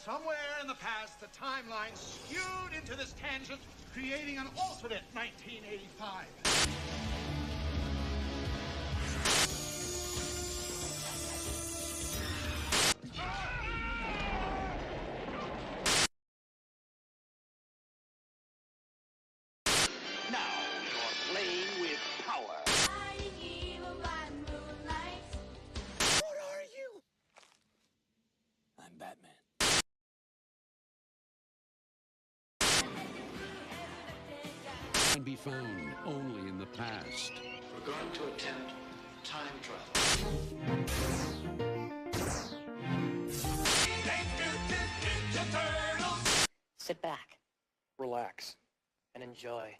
Somewhere in the past, the timeline skewed into this tangent, creating an alternate 1985. Can be found only in the past. We're going to attempt time travel. Sit back, relax, and enjoy.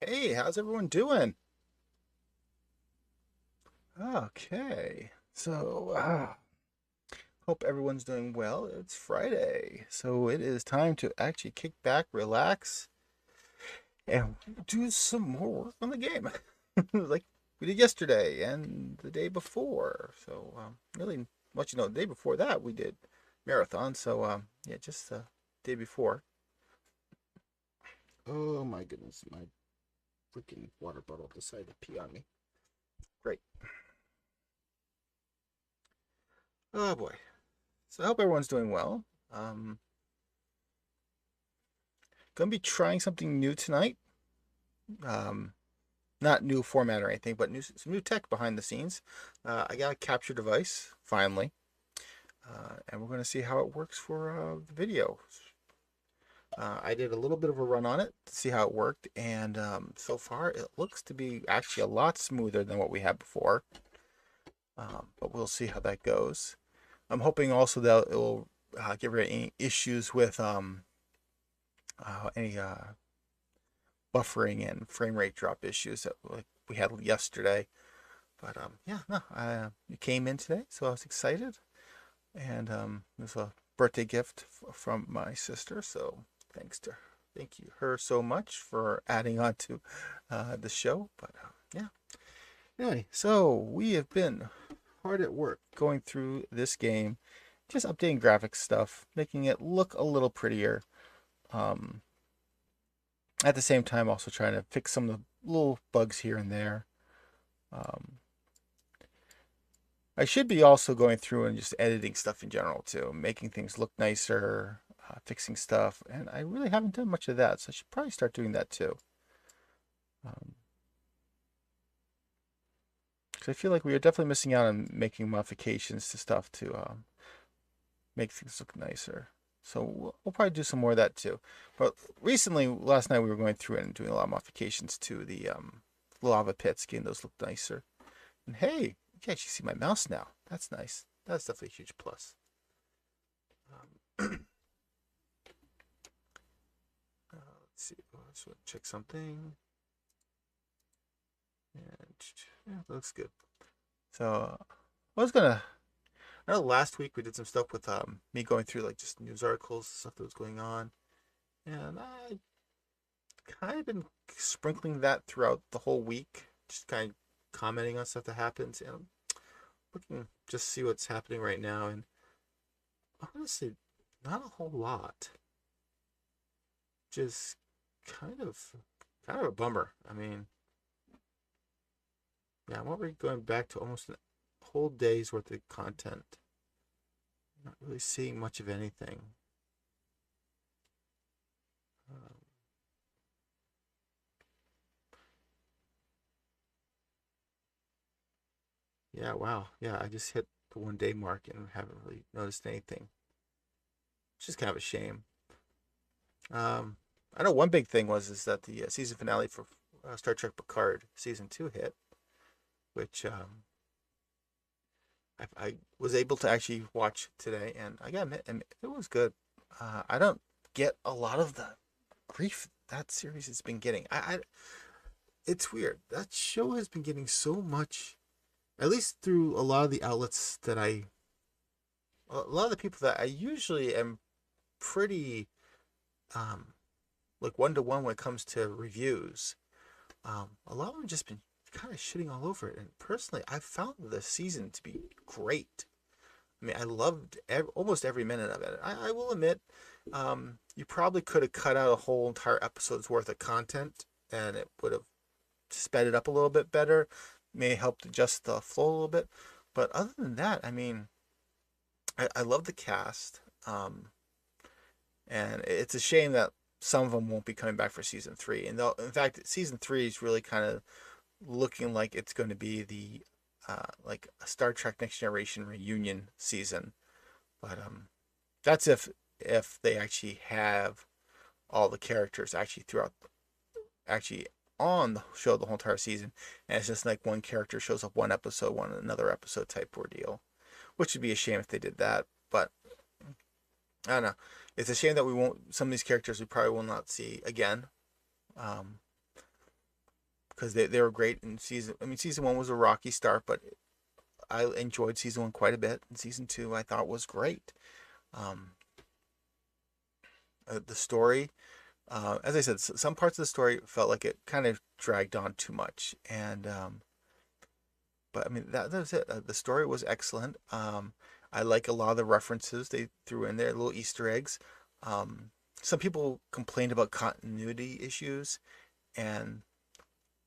Hey, how's everyone doing? Okay, so hope everyone's doing well. It's Friday, so it is time to actually kick back, relax, and do some more work on the game, like we did yesterday and the day before. So really, much the day before that we did marathon. So yeah, just the day before. Oh my goodness, my freaking water bottle decided to pee on me. Great. Oh boy. So I hope everyone's doing well. Gonna be trying something new tonight. Not new format or anything, but some new tech behind the scenes. I got a capture device finally, and we're gonna see how it works for the video. I did a little bit of a run on it to see how it worked, and so far it looks to be actually a lot smoother than what we had before. But we'll see how that goes. I'm hoping also that it will get rid of any issues with any buffering and frame rate drop issues that we had yesterday. But yeah, no, it came in today, so I was excited, and it was a birthday gift from my sister, so thank you her so much for adding on to the show. But yeah, anyway, so we have been hard at work going through this game, just updating graphics stuff, making it look a little prettier, at the same time also trying to fix some of the little bugs here and there. I should be also going through and just editing stuff in general too, making things look nicer, fixing stuff, and I really haven't done much of that, so I should probably start doing that too. Because I feel like we are definitely missing out on making modifications to stuff to make things look nicer. So we'll probably do some more of that too. But recently, last night we were going through it and doing a lot of modifications to the lava pits, getting those look nicer. And hey, you can actually see my mouse now. That's nice. That's definitely a huge plus. Let's see. Let's check something. And yeah, that looks good. So I know last week we did some stuff with me going through like just news articles, stuff that was going on, and I kind of been sprinkling that throughout the whole week, just kind of commenting on stuff that happens, and I'm looking just see what's happening right now, and honestly, not a whole lot. Just kind of a bummer. I mean, yeah, I'm already going back to almost a whole day's worth of content. Not really seeing much of anything. Yeah, wow. Yeah, I just hit the 1 day mark and haven't really noticed anything. It's just kind of a shame. I know one big thing is that the season finale for Star Trek Picard season 2 hit, which I was able to actually watch today, and I gotta admit, it was good. I don't get a lot of the grief that series has been getting. It's weird. That show has been getting so much, at least through a lot of the outlets that a lot of the people that I usually am pretty like 1-to-1 when it comes to reviews. A lot of them have just been kind of shitting all over it, and personally, I found the season to be great. I mean, I loved almost every minute of it. I will admit, you probably could have cut out a whole entire episode's worth of content, and it would have sped it up a little bit better, may help adjust the flow a little bit. But other than that, I mean, I love the cast, and it's a shame that some of them won't be coming back for season 3. And though, in fact, season 3 is really kind of looking like it's going to be the like a Star Trek Next Generation reunion season. But that's if they actually have all the characters actually on the show the whole entire season, and it's just like one character shows up one episode, one another episode type ordeal, which would be a shame if they did that. But I don't know. It's a shame that we won't. Some of these characters we probably will not see again, because they were great in season. I mean, season 1 was a rocky start, but I enjoyed season 1 quite a bit, and season 2 I thought was great. The story, as I said, some parts of the story felt like it kind of dragged on too much, and but I mean that was it. The story was excellent. I like a lot of the references they threw in there, little Easter eggs. Some people complained about continuity issues, and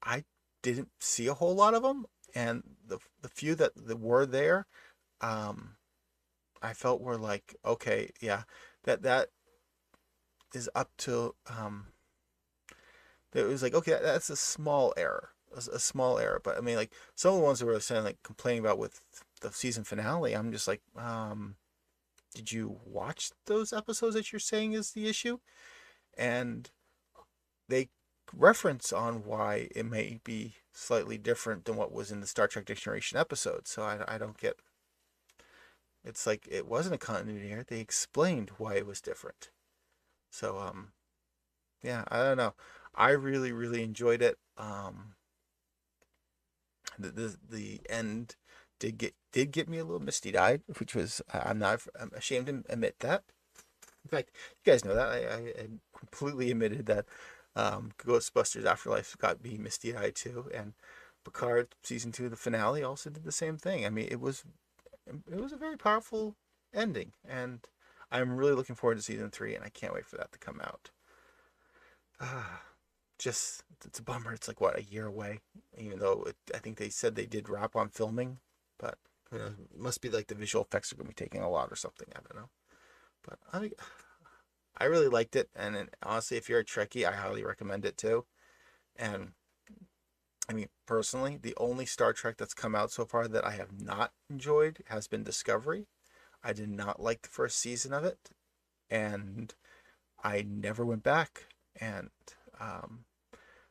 I didn't see a whole lot of them. And the few that were there, I felt were like, okay, yeah, that is up to it was like, okay, that's a small error, a small error. But I mean, like some of the ones that were saying, like complaining about with the season finale, I'm just like, did you watch those episodes that you're saying is the issue? And they reference on why it may be slightly different than what was in the Star Trek Next Generation episode. So I don't get. It's like it wasn't a continuity error. They explained why it was different. So yeah, I don't know. I really really enjoyed it. The end did get me a little misty eyed, which was I'm ashamed to admit that. In fact, you guys know that I completely admitted that Ghostbusters Afterlife got me misty eyed too, and Picard season 2, the finale, also did the same thing. I mean, it was a very powerful ending, and I'm really looking forward to season 3, and I can't wait for that to come out. Just it's a bummer. It's like what, a year away, even though I think they said they did wrap on filming, but you know, it must be like the visual effects are going to be taking a lot or something. I don't know, but I really liked it, and honestly, if you're a Trekkie, I highly recommend it too. And I mean, personally, the only Star Trek that's come out so far that I have not enjoyed has been Discovery. I did not like the first season of it, and I never went back. And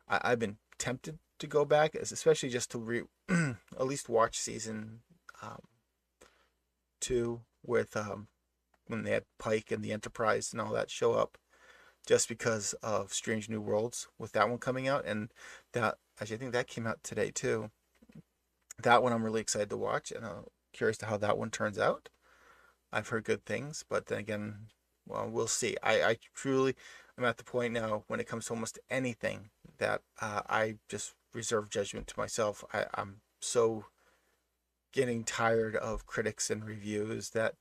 I've been tempted to go back, especially just to at least watch season 2 with when they had Pike and the Enterprise and all that show up, just because of Strange New Worlds with that one coming out. And that actually I think that came out today too. That one I'm really excited to watch, and I'm curious to how that one turns out. I've heard good things, but then again, well, we'll see. I truly am at the point now when it comes to almost anything that I just reserve judgment to myself. I'm so getting tired of critics and reviews that,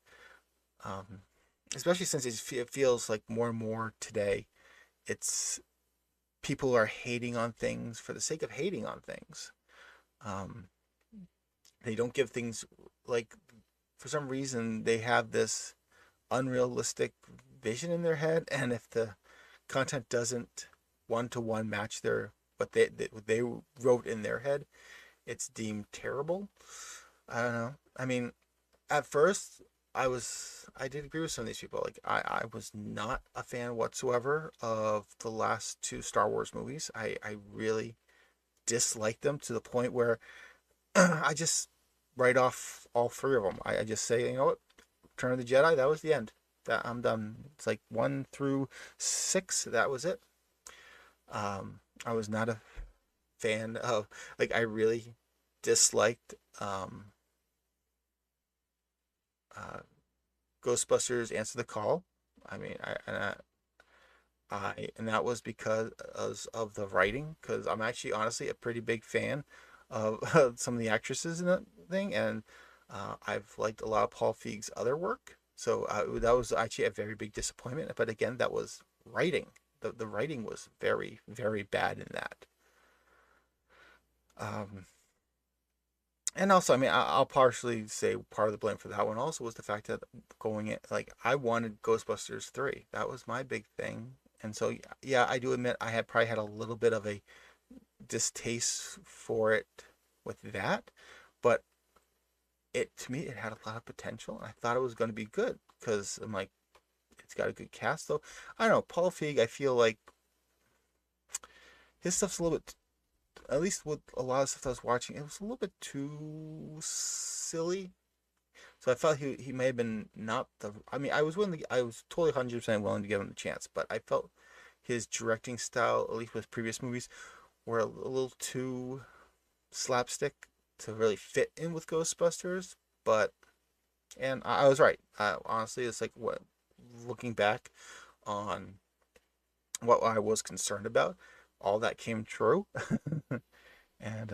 especially since it feels like more and more today, it's people are hating on things for the sake of hating on things. They don't give things, like, for some reason they have this unrealistic vision in their head, and if the content doesn't 1-to-1 match what they wrote in their head, it's deemed terrible. I don't know. I mean, at first I did agree with some of these people. Like I was not a fan whatsoever of the last 2 Star Wars movies. I really disliked them to the point where I just write off all 3 of them. I just say, you know what, Return of the Jedi, that was the end. That I'm done. It's like 1 through 6. That was it. I was not a fan of, like, I really disliked Ghostbusters Answer the Call. I mean, and that was because of the writing. Because I'm actually honestly a pretty big fan of some of the actresses in that thing, and I've liked a lot of Paul Feig's other work. So that was actually a very big disappointment. But again, that was writing. The writing was very, very bad in that. Um, and also, I mean, I'll partially say part of the blame for that one also was the fact that going in, like, I wanted Ghostbusters 3. That was my big thing. And so, yeah, I do admit I had probably had a little bit of a distaste for it with that, but to me, it had a lot of potential, and I thought it was going to be good because I'm like, it's got a good cast, though. I don't know, Paul Feig, I feel like his stuff's a little bit, at least with a lot of stuff I was watching, it was a little bit too silly. So I felt he may have been not the. I mean, I was totally 100% willing to give him the chance, but I felt his directing style, at least with previous movies, were a little too slapstick to really fit in with Ghostbusters. But and I was right. Honestly, it's like what looking back on what I was concerned about, all that came true. And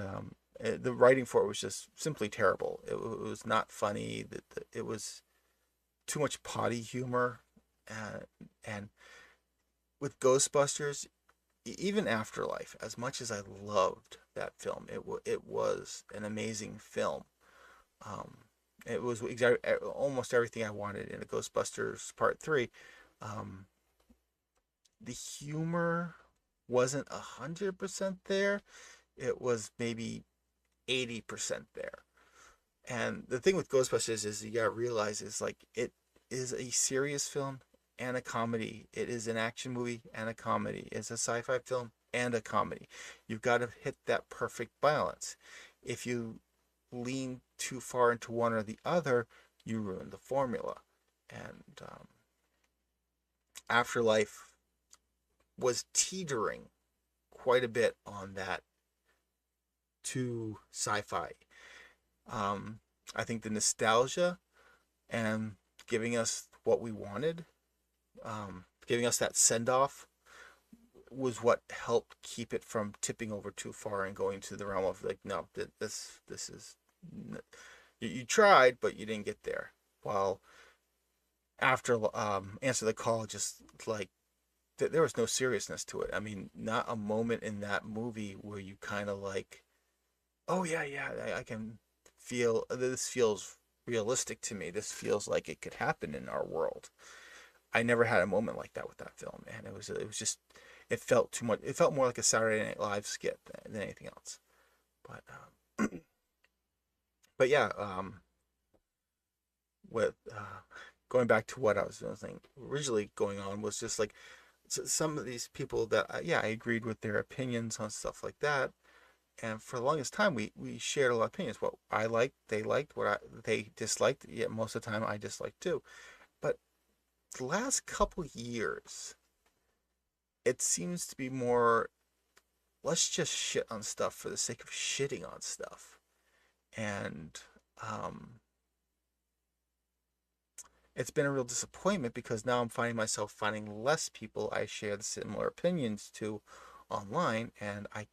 the writing for it was just simply terrible. It was not funny. It was too much potty humor, and with Ghostbusters, even Afterlife, as much as I loved that film, it was an amazing film. Um, it was exactly almost everything I wanted in a Ghostbusters Part 3. Um, the humor wasn't 100% there. It was maybe 80% there. And the thing with Ghostbusters is you gotta realize is like it is a serious film and a comedy. It is an action movie and a comedy. It's a sci-fi film and a comedy. You've got to hit that perfect balance. If you lean too far into one or the other, you ruin the formula. And Afterlife was teetering quite a bit on that too sci-fi. I think the nostalgia and giving us what we wanted, giving us that send off, was what helped keep it from tipping over too far and going to the realm of like, no, this is you tried, but you didn't get there. While after Answer the Call, just like there was no seriousness to it. I mean, not a moment in that movie where you kind of like, oh yeah, yeah, I can feel this feels realistic to me. This feels like it could happen in our world. I never had a moment like that with that film, and it was just it felt too much. It felt more like a Saturday Night Live skit than anything else. But but yeah, with going back to what I was saying originally, going on was just like some of these people that yeah, I agreed with their opinions on stuff like that. And for the longest time, we shared a lot of opinions. What I liked, they liked. They disliked, yet most of the time I disliked too. But the last couple years, it seems to be more, let's just shit on stuff for the sake of shitting on stuff. And it's been a real disappointment because now I'm finding myself finding less people I share the similar opinions to online, and I